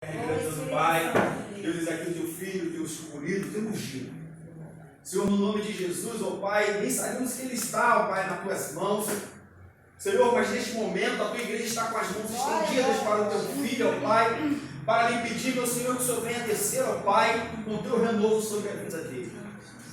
Deus Pai, Deus aqui o teu filho, o teu escolhido, o teu ungido. Senhor, no nome de Jesus, ó Pai, nem sabemos que Ele está, ó Pai, nas tuas mãos. Senhor, mas neste momento a tua igreja está com as mãos estendidas para o teu filho, ó Pai, para lhe pedir, meu Senhor, que o Senhor venha descer, ó Pai, com o teu renovo sobre a vida dele.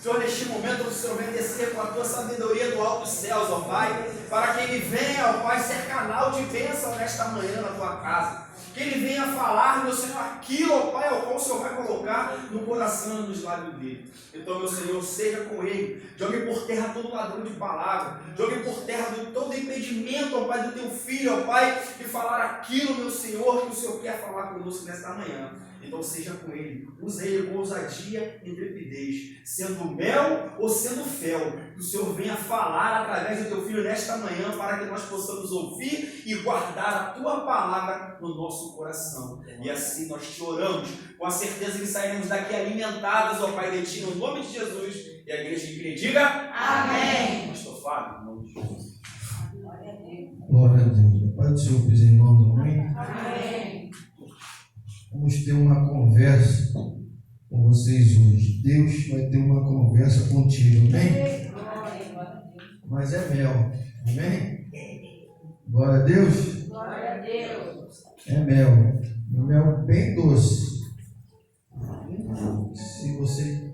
Senhor, neste momento o Senhor venha descer com a tua sabedoria do alto dos céus, ó Pai, para que Ele venha, ó Pai, ser canal de bênção nesta manhã na tua casa. Que Ele venha falar, meu Senhor, aquilo, ó Pai, ao qual o Senhor vai colocar no coração e nos lábios dele. Então, meu Senhor, seja com Ele. Jogue por terra todo ladrão de palavra. Jogue por terra todo impedimento, ó Pai, do teu filho, ó Pai, de falar aquilo, meu Senhor, que o Senhor quer falar conosco nesta manhã. Então, seja com Ele. Use Ele com ousadia e intrepidez. Sendo mel ou sendo fel. Que o Senhor venha falar através do teu filho nesta manhã, para que nós possamos ouvir e guardar a tua palavra no nosso coração. E assim nós te oramos, com a certeza que sairemos daqui alimentados, ó Pai de ti, no nome de Jesus. E a igreja que diga amém. Pastor Fábio, no nome de Jesus. Glória a Deus. Pai do Senhor, os irmãos, amém? Amém. Vamos ter uma conversa com vocês hoje. Deus vai ter uma conversa contigo, amém? Mas é mel, amém? Glória a Deus. Glória a Deus. É mel. Mel bem doce. Se você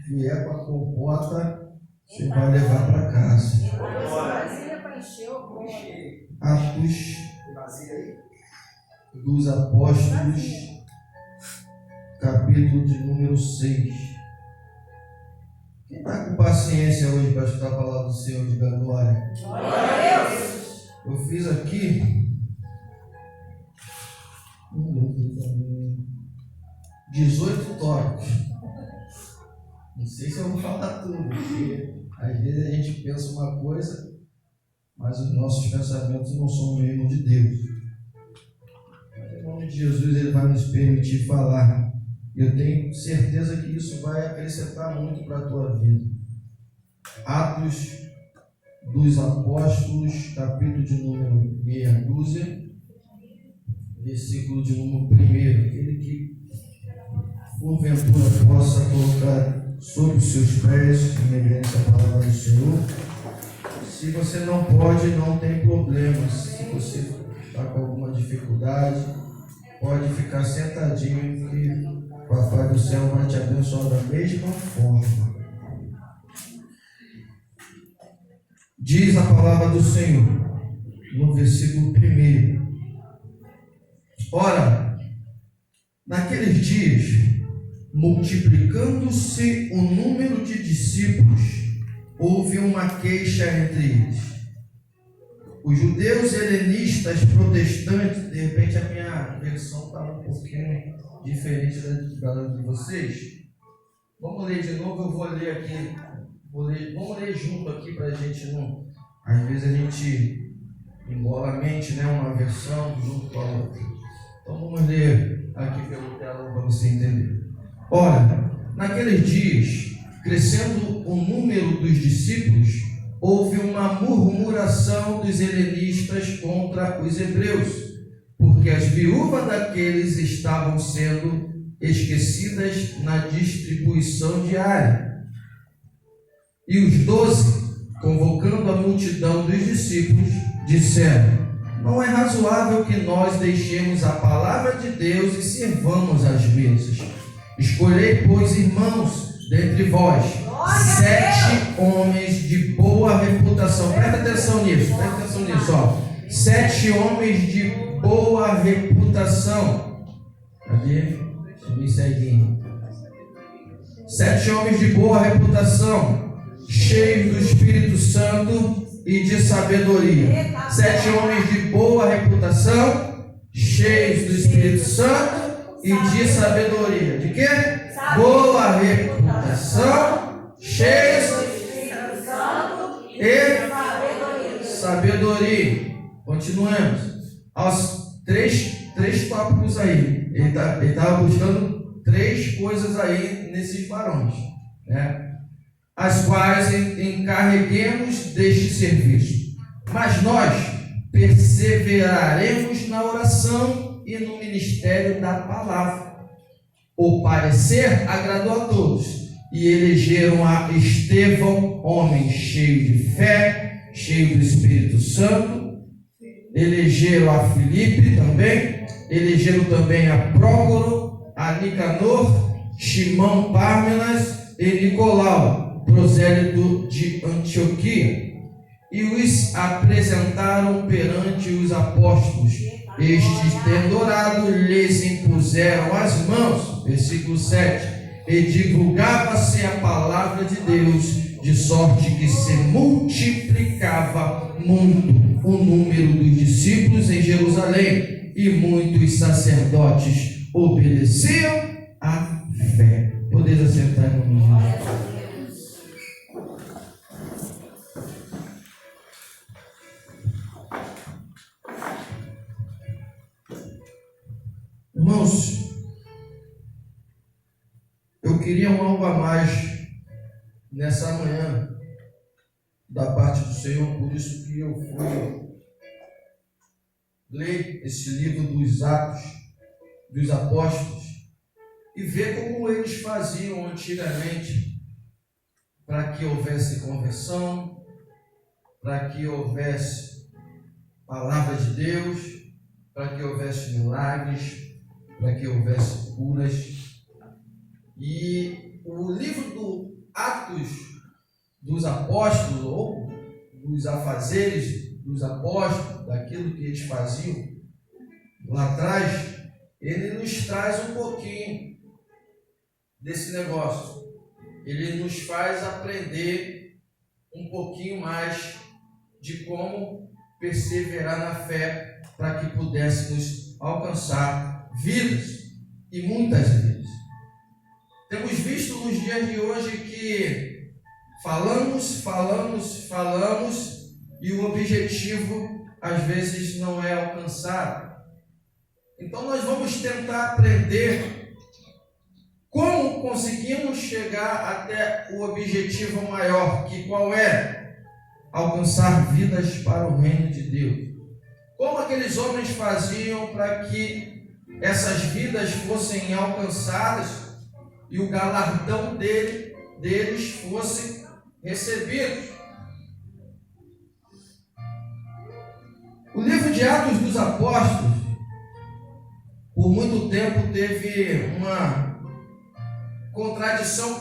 vier com a compota, você vai levar para casa. Atos dos Apóstolos, capítulo de número 6. Quem está com paciência hoje para escutar a palavra do Senhor, diga glória. Glória a Deus. Eu fiz aqui 18 tópicos. Não sei se eu vou falar tudo, porque às vezes a gente pensa uma coisa, mas os nossos pensamentos não são o mesmo de Deus. Mas em nome de Jesus Ele vai nos permitir falar. E eu tenho certeza que isso vai acrescentar muito para a tua vida. Atos dos Apóstolos, capítulo de número meia dúzia, versículo de número 1. Aquele que porventura possa colocar sobre os seus pés, em reverência à palavra do Senhor. Se você não pode, não tem problema. Se você está com alguma dificuldade, pode ficar sentadinho que o Papai do Céu vai te abençoar da mesma forma. Diz a palavra do Senhor no versículo 1. Ora, naqueles dias, multiplicando-se o número de discípulos, houve uma queixa entre eles. Os judeus helenistas protestantes, de repente a minha versão está um pouquinho diferente da de vocês. Vamos ler de novo, eu vou ler aqui. Vamos ler junto aqui para a gente não. Às vezes a gente embola a mente, né? Uma versão junto com a outra. Então vamos ler aqui pelo telão para você entender. Ora, naqueles dias, crescendo o número dos discípulos, houve uma murmuração dos helenistas contra os hebreus, porque as viúvas daqueles estavam sendo esquecidas na distribuição diária. E os 12, convocando a multidão dos discípulos, disseram: não é razoável que nós deixemos a palavra de Deus e sirvamos às mesas. Escolhei, pois, irmãos, dentre vós, 7 homens de boa reputação. Presta atenção nisso, ó. 7 homens de boa reputação. Cadê? Me seguindo. 7 homens de boa reputação, cheios do Espírito Santo e de sabedoria. 7 homens de boa reputação, cheios do Espírito Santo e de sabedoria. De quê? Boa reputação, cheios do Espírito Santo e sabedoria. Continuamos. Aos três tópicos aí. Ele estava buscando 3 coisas aí nesses varões, né? As quais encarreguemos deste serviço. Mas nós perseveraremos na oração, e no ministério da palavra. O parecer agradou a todos, e elegeram a Estevão, homem cheio de fé, cheio do Espírito Santo. Elegeram a Filipe também, elegeram também a Prócoro, a Nicanor, Simão Pármenas e Nicolau, prosélito de Antioquia, e os apresentaram perante os apóstolos. Estes, tendo orado, lhes impuseram as mãos. Versículo 7. E divulgava-se a palavra de Deus, de sorte que se multiplicava muito o número dos discípulos em Jerusalém, e muitos sacerdotes obedeciam à fé. Podeis assentar no nome. Irmãos, eu queria algo a mais nessa manhã da parte do Senhor, por isso que eu fui ler esse livro dos Atos dos Apóstolos e ver como eles faziam antigamente para que houvesse conversão, para que houvesse palavra de Deus, para que houvesse milagres, para que houvesse curas. E o livro do Atos dos Apóstolos, ou dos afazeres dos apóstolos, daquilo que eles faziam lá atrás, ele nos traz um pouquinho desse negócio. Ele nos faz aprender um pouquinho mais de como perseverar na fé para que pudéssemos alcançar vidas, e muitas vidas. Temos visto nos dias de hoje que falamos, e o objetivo às vezes não é alcançado. Então nós vamos tentar aprender como conseguimos chegar até o objetivo maior, que qual é? Alcançar vidas para o reino de Deus. Como aqueles homens faziam para que essas vidas fossem alcançadas e o galardão deles fosse recebido. O livro de Atos dos Apóstolos, por muito tempo, teve uma contradição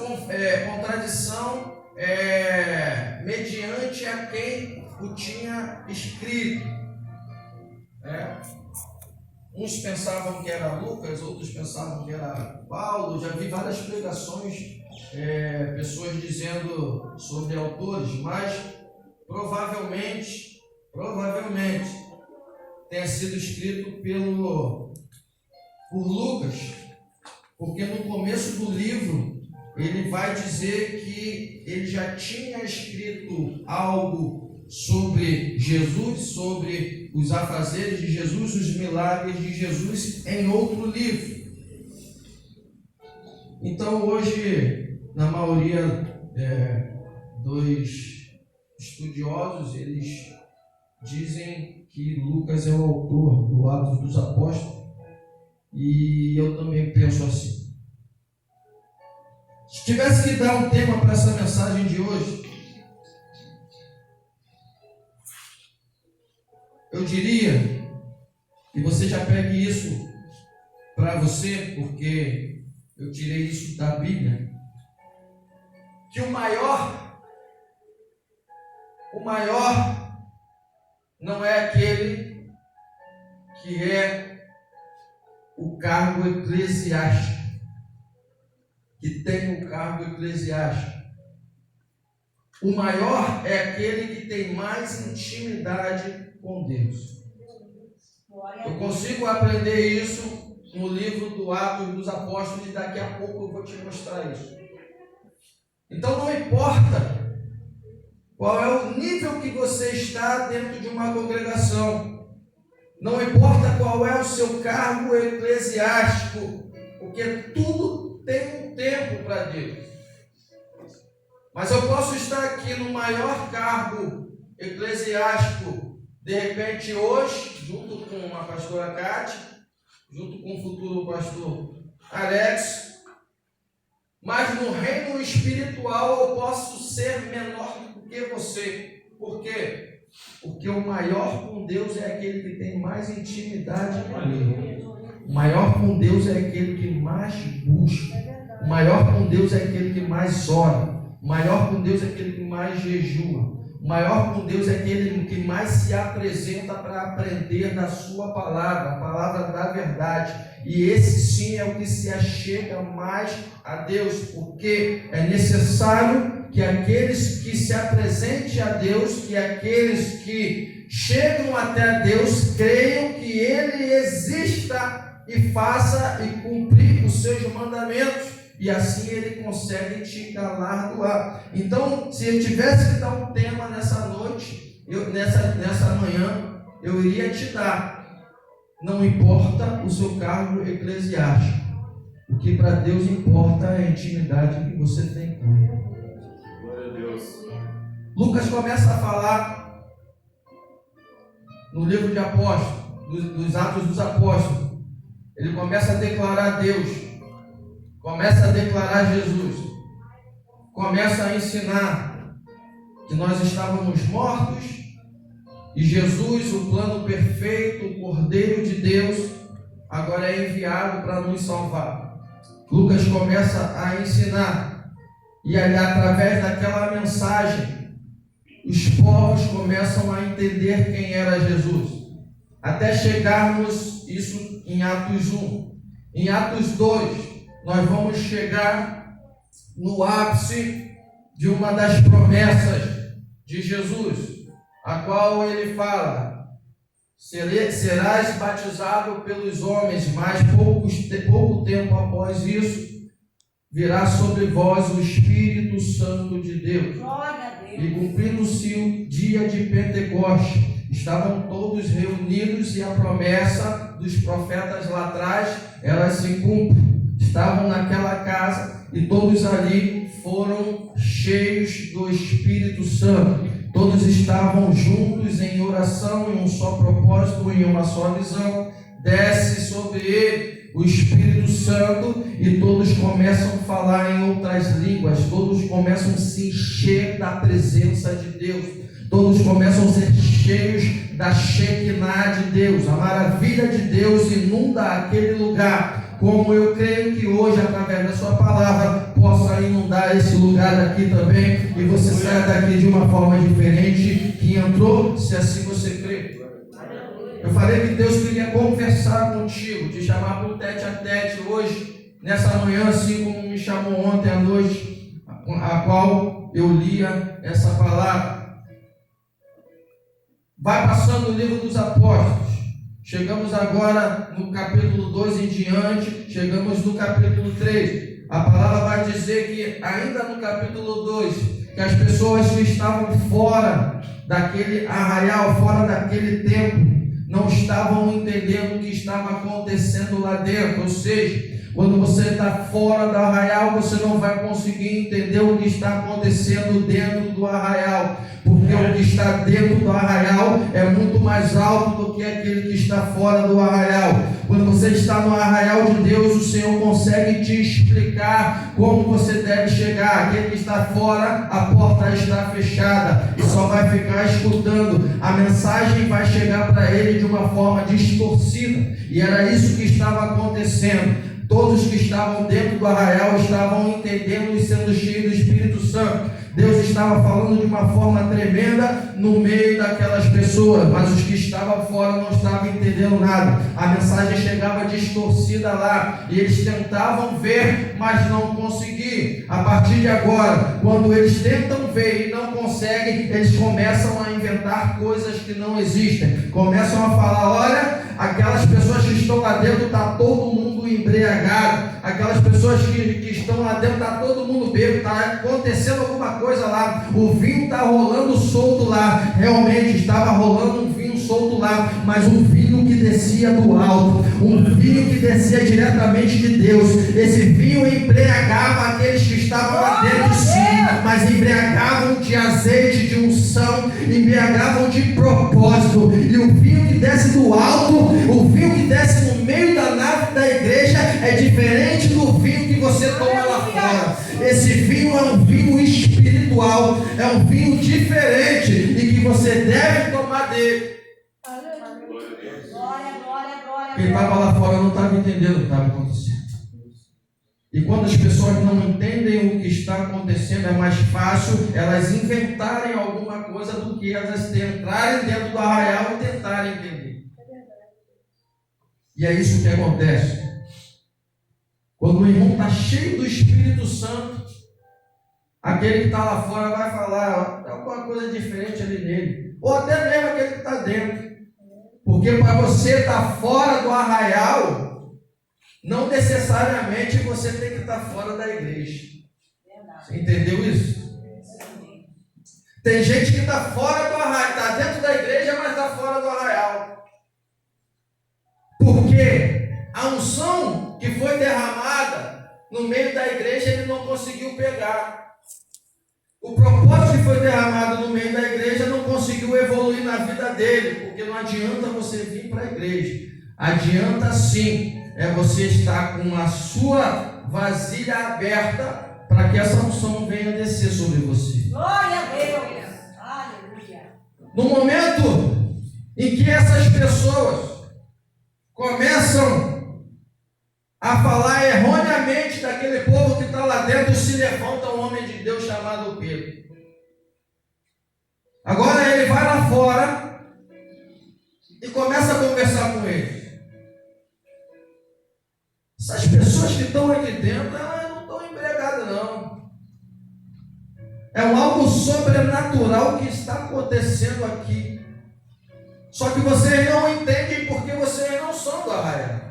mediante a quem o tinha escrito. Uns pensavam que era Lucas, outros pensavam que era Paulo. Já vi várias pregações, pessoas dizendo sobre autores, mas provavelmente tenha sido escrito por Lucas, porque no começo do livro ele vai dizer que ele já tinha escrito algo sobre Jesus, sobre os afazeres de Jesus, os milagres de Jesus em outro livro. Então hoje, na maioria dos estudiosos, eles dizem que Lucas é o autor do Atos dos Apóstolos, e eu também penso assim. Se tivesse que dar um tema para essa mensagem de hoje, eu diria, e você já pegue isso para você, porque eu tirei isso da Bíblia, que o maior não é aquele que é o cargo eclesiástico, que tem o cargo eclesiástico. O maior é aquele que tem mais intimidade com Deus. Eu consigo aprender isso no livro do Atos dos Apóstolos, e daqui a pouco eu vou te mostrar isso. Então não importa qual é o nível que você está dentro de uma congregação, não importa qual é o seu cargo eclesiástico, porque tudo tem um tempo para Deus. Mas eu posso estar aqui no maior cargo eclesiástico, de repente hoje, junto com a pastora Cátia, junto com o futuro pastor Alex, mas no reino espiritual eu posso ser menor do que você. Por quê? Porque o maior com Deus é aquele que tem mais intimidade com Ele. O maior com Deus é aquele que mais busca. O maior com Deus é aquele que mais ora. O maior com Deus é aquele que mais jejua. O maior com Deus é aquele que mais se apresenta para aprender da sua palavra, a palavra da verdade. E esse sim é o que se achega mais a Deus, porque é necessário que aqueles que se apresentem a Deus, que aqueles que chegam até Deus, creiam que Ele exista e faça e cumprir os seus mandamentos. E assim Ele consegue te galardoar. Então, se eu tivesse que dar um tema nessa noite, nessa manhã, eu iria te dar. Não importa o seu cargo eclesiástico. O que para Deus importa é a intimidade que você tem com Ele. Glória a Deus. Lucas começa a falar no livro de Apóstolos, dos Atos dos Apóstolos. Ele começa a declarar Deus, começa a declarar Jesus, começa a ensinar que nós estávamos mortos e Jesus, o plano perfeito, o Cordeiro de Deus, agora é enviado para nos salvar. Lucas começa a ensinar e aí, através daquela mensagem, os povos começam a entender quem era Jesus, até chegarmos isso em Atos 1. Em Atos 2, nós vamos chegar no ápice de uma das promessas de Jesus, a qual ele fala: serás batizado pelos homens, mas pouco tempo após isso, virá sobre vós o Espírito Santo de Deus. Glória a Deus. E cumprindo-se o dia de Pentecoste, estavam todos reunidos e a promessa dos profetas lá atrás, ela se cumpre. Estavam naquela casa e todos ali foram cheios do Espírito Santo. Todos estavam juntos em oração, em um só propósito, em uma só visão. Desce sobre ele o Espírito Santo e todos começam a falar em outras línguas. Todos começam a se encher da presença de Deus. Todos começam a ser cheios da Shekinah de Deus. A maravilha de Deus inunda aquele lugar. Como eu creio que hoje, através da sua palavra, possa inundar esse lugar daqui também, e você saia daqui de uma forma diferente que entrou, se assim você crê. Eu falei que Deus queria conversar contigo, te chamar para um tete a tete hoje, nessa manhã, assim como me chamou ontem à noite, a qual eu lia essa palavra. Vai passando o livro dos Apóstolos. Chegamos agora no capítulo 2 em diante, chegamos no capítulo 3. A palavra vai dizer que ainda no capítulo 2, que as pessoas que estavam fora daquele arraial, fora daquele templo, não estavam entendendo o que estava acontecendo lá dentro. Ou seja, quando você está fora do arraial, você não vai conseguir entender o que está acontecendo dentro do arraial. Porque o que está dentro do arraial é muito mais alto do que aquele que está fora do arraial. Quando você está no arraial de Deus, o Senhor consegue te explicar como você deve chegar. Aquele que está fora, a porta está fechada e só vai ficar escutando. A mensagem vai chegar para ele de uma forma distorcida. E era isso que estava acontecendo. Todos que estavam dentro do arraial estavam entendendo e sendo cheios do Espírito Santo. Deus estava falando de uma forma tremenda no meio daquelas pessoas, mas os que estavam fora não estavam entendendo nada. A mensagem chegava distorcida lá, e eles tentavam ver, mas não conseguiam. A partir de agora, quando eles tentam ver e não conseguem, eles começam a inventar coisas que não existem. Começam a falar: olha, aquelas pessoas que estão lá dentro, está todo mundo embriagado. Aquelas pessoas que estão lá dentro, está todo mundo bêbado, está acontecendo alguma coisa lá, o vinho está rolando solto lá. Realmente estava rolando um vinho solto solto lá, mas um vinho que descia do alto, um vinho que descia diretamente de Deus. Esse vinho embriagava aqueles que estavam lá dentro, sim, mas embriagavam de azeite, de unção, embriagavam de propósito. E o vinho que desce do alto, o vinho que desce no meio da nave da igreja, é diferente do vinho que você toma lá fora. Esse vinho é um vinho espiritual, é um vinho diferente e que você deve tomar dele. Quem estava lá fora não estava entendendo o que estava acontecendo. E quando as pessoas não entendem o que está acontecendo, é mais fácil elas inventarem alguma coisa do que elas entrarem dentro do arraial e tentarem entender. E é isso que acontece. Quando o irmão está cheio do Espírito Santo, aquele que está lá fora vai falar, alguma coisa diferente ali nele. Ou até mesmo aquele que está dentro. Porque para você estar fora do arraial, não necessariamente você tem que estar fora da igreja. Você entendeu isso? Tem gente que está fora do arraial, está dentro da igreja, mas está fora do arraial. Por quê? A unção que foi derramada no meio da igreja, ele não conseguiu pegar. O propósito que foi derramado no meio da igreja não conseguiu evoluir na vida dele, porque não adianta você vir para a igreja. Adianta sim, você estar com a sua vasilha aberta para que essa unção venha descer sobre você. Glória a Deus! Aleluia! No momento em que essas pessoas começam a falar erroneamente daquele povo que está lá dentro, se levanta um homem de Deus chamado Pedro. Agora ele vai lá fora e começa a conversar com eles. Essas pessoas que estão aqui dentro, elas não estão embriagadas não. É algo sobrenatural que está acontecendo aqui. Só que vocês não entendem porque vocês não são do arraial.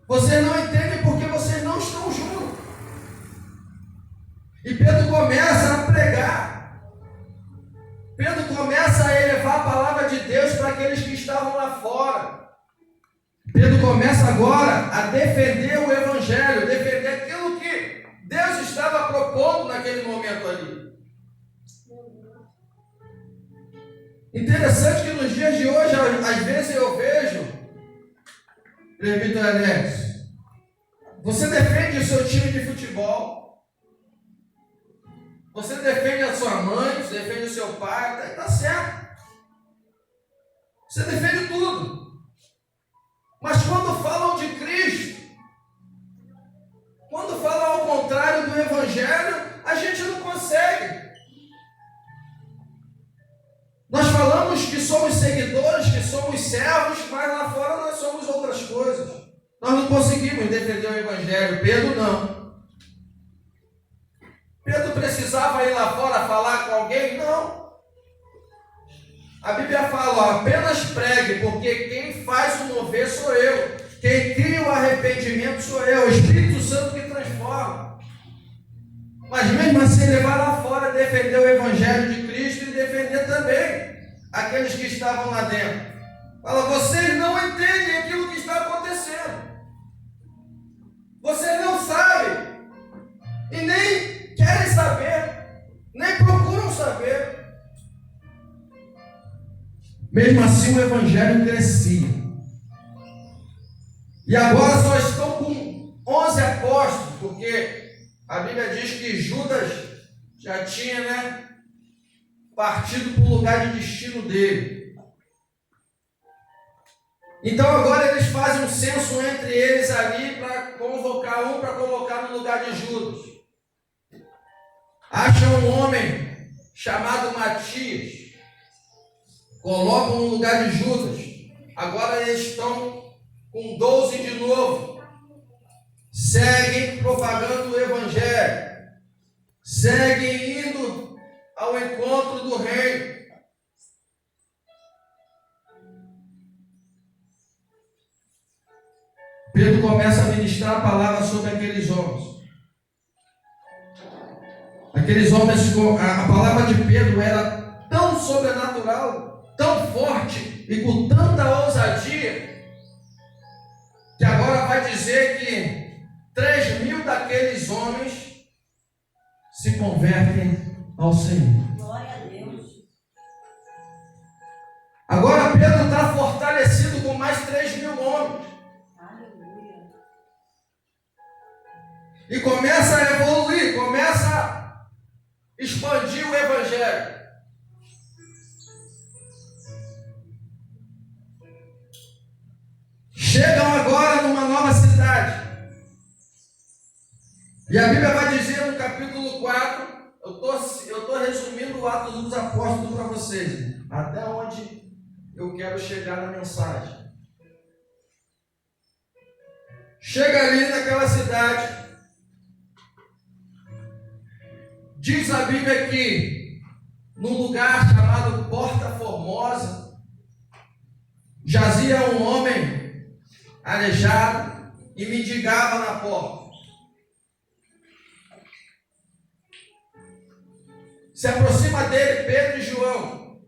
Vocês não entendem porque vocês não estão juntos. E Pedro começa a pregar. Pedro começa a elevar a palavra de Deus para aqueles que estavam lá fora. Pedro começa agora a defender o evangelho, defender aquilo que Deus estava propondo naquele momento ali. Interessante que nos dias de hoje, às vezes eu vejo, presbítero Alex, você defende o seu time de futebol, você defende a sua mãe, você defende o seu pai, está certo. Você defende tudo. Mas quando falam de Cristo, quando falam ao contrário do Evangelho, a gente não consegue. Nós falamos que somos seguidores, que somos servos, mas lá fora nós somos outras coisas. Nós não conseguimos defender o Evangelho. Pedro não. Pedro precisava ir lá fora falar com alguém? Não. A Bíblia fala, ó, apenas pregue, porque quem faz o mover sou eu. Quem cria o arrependimento sou eu. O Espírito Santo que transforma. Mas mesmo assim ele vai lá fora defender o Evangelho de Cristo e defender também aqueles que estavam lá dentro. Fala, vocês não entendem aquilo que está acontecendo. Vocês não sabem. E nem querem saber. Nem procuram saber. Mesmo assim o Evangelho crescia. E agora só estão com 11 apóstolos, porque a Bíblia diz que Judas já tinha, partido para o lugar de destino dele. Então agora eles fazem um censo entre eles ali para convocar um para colocar no lugar de Judas. Acham um homem chamado Matias, colocam no lugar de Judas. Agora eles estão com 12 de novo. Seguem propagando o Evangelho. Seguem indo ao encontro do reino. Pedro começa a ministrar a palavra sobre aqueles homens. Aqueles homens, a palavra de Pedro era tão sobrenatural, tão forte e com tanta ousadia, que agora vai dizer que 3.000 daqueles homens se convertem ao Senhor. Glória a Deus. Agora Pedro está fortalecido com mais 3.000 homens. Aleluia. E começa a evoluir, começa a expandir o Evangelho. Chegam agora numa nova cidade. E a Bíblia vai dizer no capítulo 4, eu estou resumindo o Atos dos Apóstolos para vocês, até onde eu quero chegar na mensagem. Chega ali naquela cidade. Diz a Bíblia que num lugar chamado Porta Formosa jazia um homem aleijado e mendigava na porta. Se aproxima dele Pedro e João.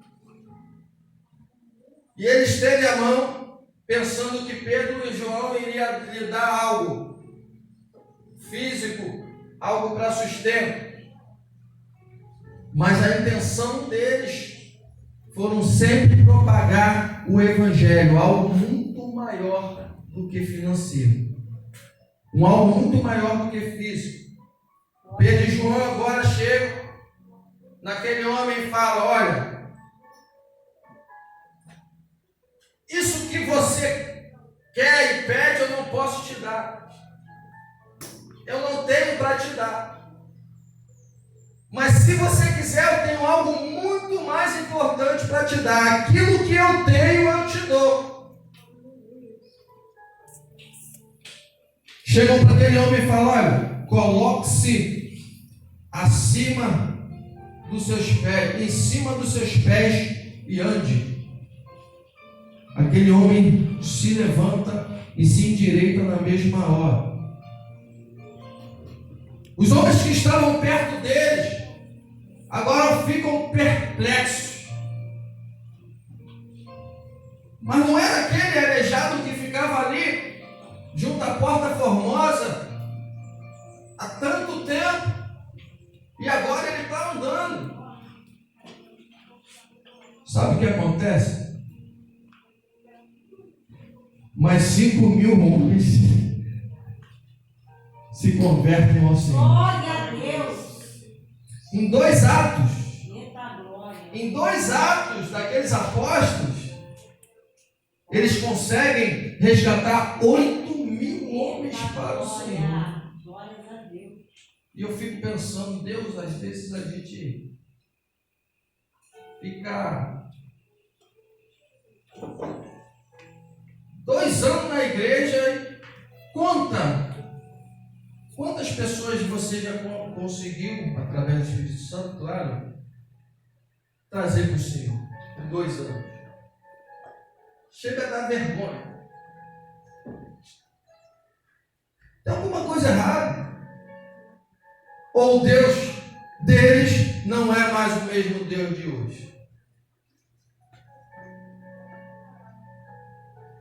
E ele estende a mão, pensando que Pedro e João iriam lhe dar algo físico, algo para sustento. Mas a intenção deles foram sempre propagar o Evangelho, algo muito maior do que financeiro, algo muito maior do que físico. Pedro e João agora chegam naquele homem e falam: olha, isso que você quer e pede eu não posso te dar, eu não tenho para te dar. Mas se você quiser, eu tenho algo muito mais importante para te dar. Aquilo que eu tenho, eu te dou. Chegam para aquele homem e falam: olha, coloque-se acima dos seus pés, em cima dos seus pés e ande. Aquele homem se levanta e se endireita na mesma hora. Os homens que estavam perto deles agora ficam perplexos. Mas não era aquele aleijado que ficava ali junto à Porta Formosa há tanto tempo e agora ele está andando. Sabe o que acontece? Mais 5.000 homens se convertem ao Senhor. Glória a Deus. Em 2 atos. Eita glória. Em 2 atos daqueles apóstolos, eles conseguem resgatar 8.000 homens para o Senhor. Glória a Deus. E eu fico pensando, Deus, às vezes a gente fica 2 anos na igreja e conta quantas pessoas você já conseguiu, através do Espírito Santo, claro, trazer para o Senhor em 2 anos. Chega a dar vergonha. Tem alguma coisa errada? Ou o Deus deles não é mais o mesmo Deus de hoje?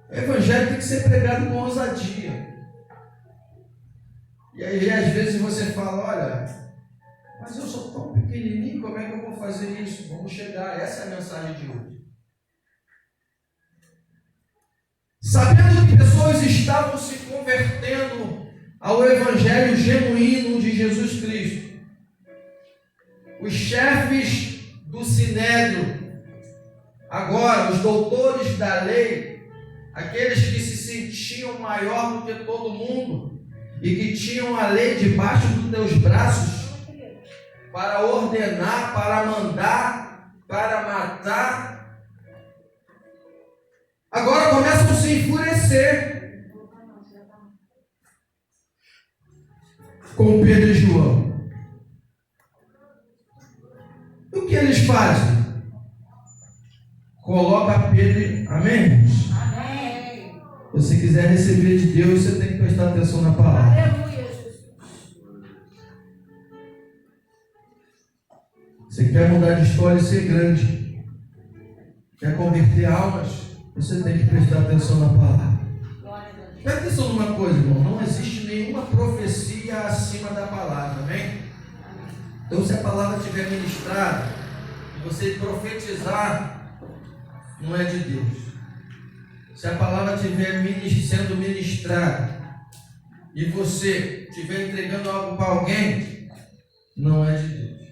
O Evangelho tem que ser pregado com ousadia. E aí às vezes você fala: olha, mas eu sou tão pequenininho, como é que eu vou fazer isso? Vamos chegar, essa é a mensagem de hoje. Sabendo que pessoas estavam se convertendo ao Evangelho genuíno de Jesus Cristo, os chefes do Sinédrio, agora os doutores da lei, aqueles que se sentiam maior do que todo mundo e que tinham a lei debaixo dos teus braços para ordenar, para mandar, para matar, agora começam a se enfurecer com Pedro e João. E o que eles fazem? Coloca Pedro, amém? Amém. Se você quiser receber de Deus, você tem que prestar atenção na palavra. Aleluia, Jesus. Você quer mudar de história e ser grande? quer converter almas, você tem que prestar atenção na palavra. Glória a Deus. Presta atenção numa coisa, irmão. Não existe nenhuma profecia acima da palavra, amém? Então, se a palavra estiver ministrada e você profetizar, não é de Deus. Se a palavra estiver sendo ministrada e você estiver entregando algo para alguém, não é de Deus.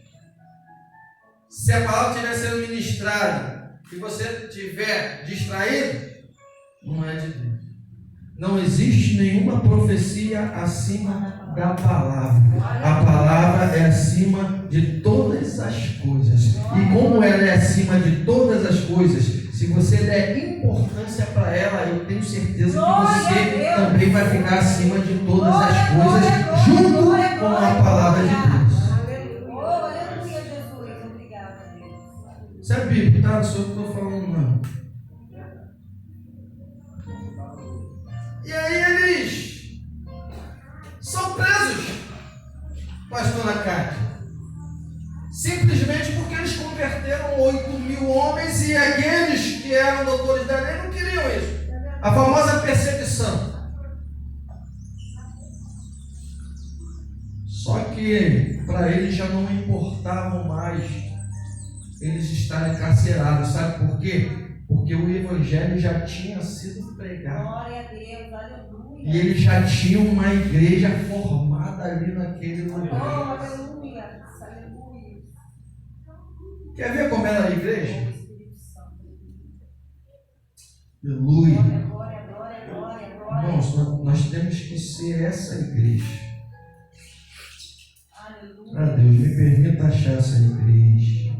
Se a palavra estiver sendo ministrada e você estiver distraído, não é de Deus. Não existe nenhuma profecia acima da palavra. A palavra é acima de todas as coisas. E como ela é acima de todas as coisas, se você der importância para ela, eu tenho certeza que você também vai ficar acima de todas as coisas, junto com a palavra de Deus. Aleluia, Jesus. Obrigada, Deus. Isso é bíblico, tá? Não sou eu que estou falando, não. E aí eles são presos, pastora Cátia. Simplesmente porque eles converteram 8.000 homens e aqueles que eram doutores da lei não queriam isso. A famosa perseguição. Só que para eles já não importavam mais eles estarem encarcerados. Sabe por quê? Porque o evangelho já tinha sido pregado. Glória a Deus, aleluia. E eles já tinham uma igreja formada ali naquele Oh, lugar. aleluia, aleluia. Quer ver como era a igreja? Espírito Santo. Aleluia. Glória, glória, glória, glória. Irmãos, nós temos que ser essa igreja. Aleluia. Ah, Deus, me permita achar essa igreja.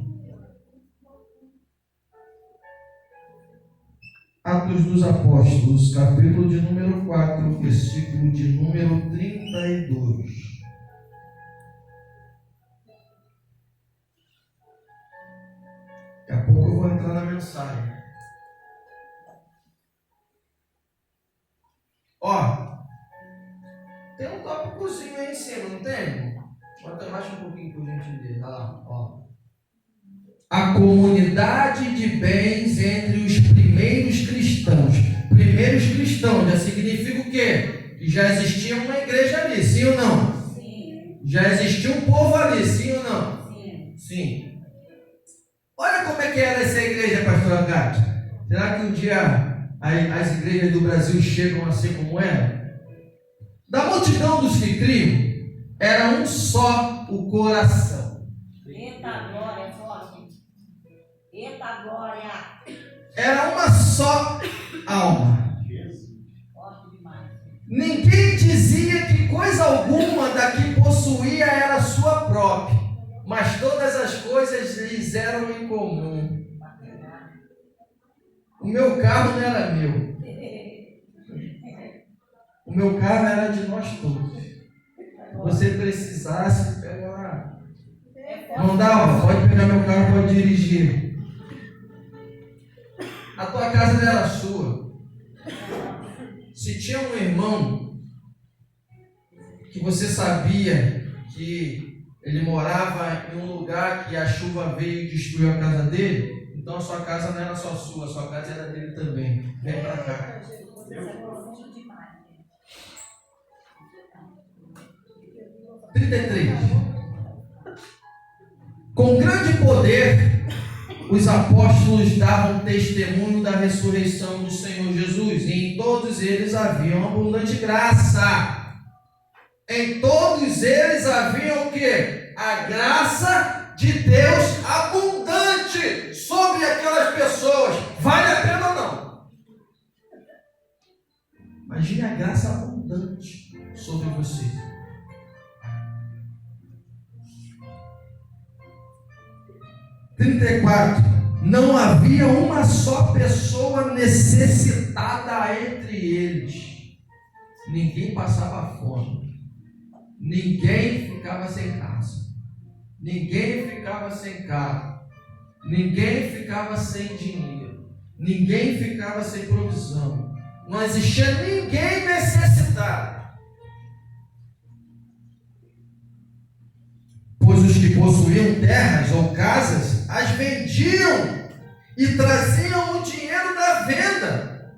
Atos dos Apóstolos, capítulo de número 4, versículo de número 32. Daqui a pouco eu vou entrar na mensagem. Ó, tem um tópicozinho aí em cima, não tem? Baixa um pouquinho por gentileza. Olha lá, ó. A comunidade de bens entre os primeiros cristãos. Primeiros cristãos já significa o quê? Que já existia uma igreja ali, sim ou não? Sim. Já existia um povo ali, sim ou não? Sim. Sim. Olha como é que era essa igreja, pastora Cátia. Será que um dia as igrejas do Brasil chegam a ser como era? Da multidão dos que criam, era um só o coração. Eita glória, forte. Eita glória. Era uma só alma. Forte demais. Ninguém dizia que coisa alguma da que possuía era sua própria, mas todas as coisas lhes eram em comum. O meu carro não era meu. O meu carro era de nós todos. Se você precisasse, pega lá. Não dá, pode pegar meu carro, pode dirigir. A tua casa não era sua. Se tinha um irmão que você sabia que ele morava em um lugar que a chuva veio e destruiu a casa dele, então a sua casa não era só sua, a sua casa era dele também. Vem pra cá. 33. Com grande poder, os apóstolos davam testemunho da ressurreição do Senhor Jesus, e em todos eles havia uma abundante graça. Em todos eles havia o quê? A graça de Deus abundante sobre aquelas pessoas. Vale a pena ou não? Imagine a graça abundante sobre você. Não havia uma só pessoa necessitada entre eles. Ninguém passava fome. Ninguém ficava sem casa. Ninguém ficava sem carro. Ninguém ficava sem dinheiro. Ninguém ficava sem provisão. Não existia ninguém necessitado. Pois os que possuíam terras ou casas as vendiam e traziam o dinheiro da venda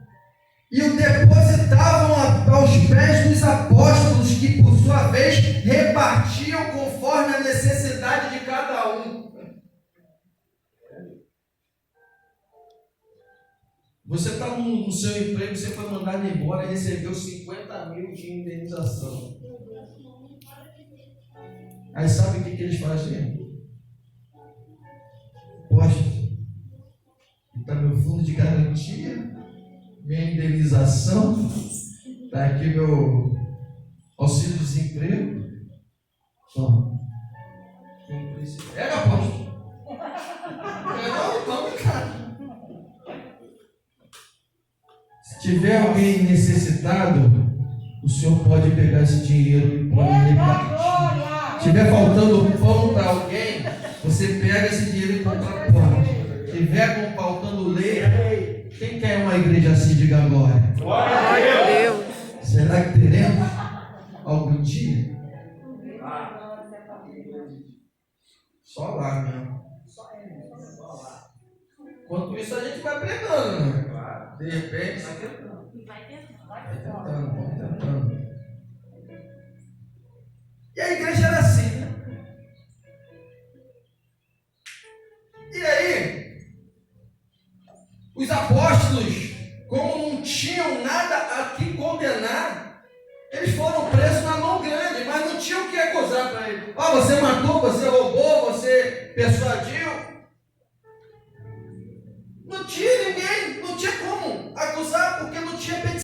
e o depositavam aos pés dos apóstolos, que por sua vez repartiam conforme a necessidade de cada um. Você está no seu emprego, você foi mandado embora e recebeu 50 mil de indenização. Aí sabe o que eles fazem? Poxa, está meu fundo de garantia, minha indenização, está aqui meu auxílio-desemprego. Toma. Quem precisa? Pega, apóstolo. Não, toma, cara. Se tiver alguém necessitado, o senhor pode pegar esse dinheiro e pode repartir. Se estiver faltando pão para alguém, você pega esse dinheiro e compra pão. Se estiver faltando leite, quem quer uma igreja assim, diga glória. Glória a Deus. Será que teremos algum dia? Só lá, meu. Enquanto isso, a gente vai pregando, né? De repente, vai tentando. E a igreja era assim, né? E aí, os apóstolos, como não tinham nada a que condenar, eles foram presos na mão grande, mas não tinham o que acusar para ele. Você matou, você roubou, você persuadiu,